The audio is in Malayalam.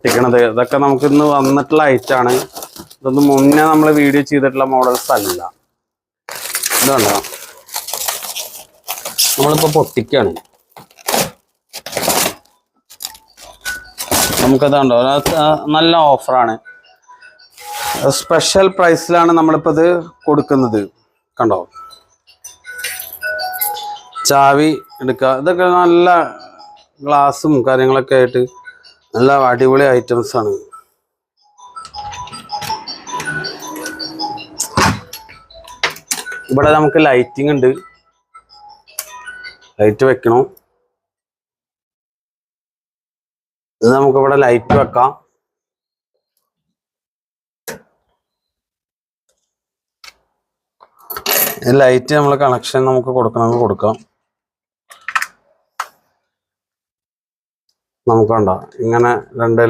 ിക്കണത് ഇതൊക്കെ നമുക്ക് ഇന്ന് വന്നിട്ടുള്ള ഐറ്റാണ്. ഇതൊന്നും മുന്നേ നമ്മൾ വീഡിയോ ചെയ്തിട്ടുള്ള മോഡൽസ് അല്ല. ഇതുണ്ടോ, നമ്മളിപ്പോ പൊട്ടിക്കാണ്. നമുക്കതുണ്ടോ, നല്ല ഓഫറാണ്. സ്പെഷ്യൽ പ്രൈസിലാണ് നമ്മളിപ്പോൾ ഇത് കൊടുക്കുന്നത്. കണ്ടോ, ചാവി എടുക്കുക. ഇതൊക്കെ നല്ല ഗ്ലാസും കാര്യങ്ങളൊക്കെ ആയിട്ട് നല്ല അടിപൊളി ഐറ്റംസ് ആണ്. ഇവിടെ നമുക്ക് ലൈറ്റിംഗ് ഉണ്ട്. ലൈറ്റ് വെക്കണം. ഇത് നമുക്കിവിടെ ലൈറ്റ് വെക്കാം. ലൈറ്റ് നമ്മൾ കണക്ഷൻ നമുക്ക് കൊടുക്കണമെങ്കിൽ കൊടുക്കാം. നമുക്ക് വേണ്ട ഇങ്ങനെ രണ്ട്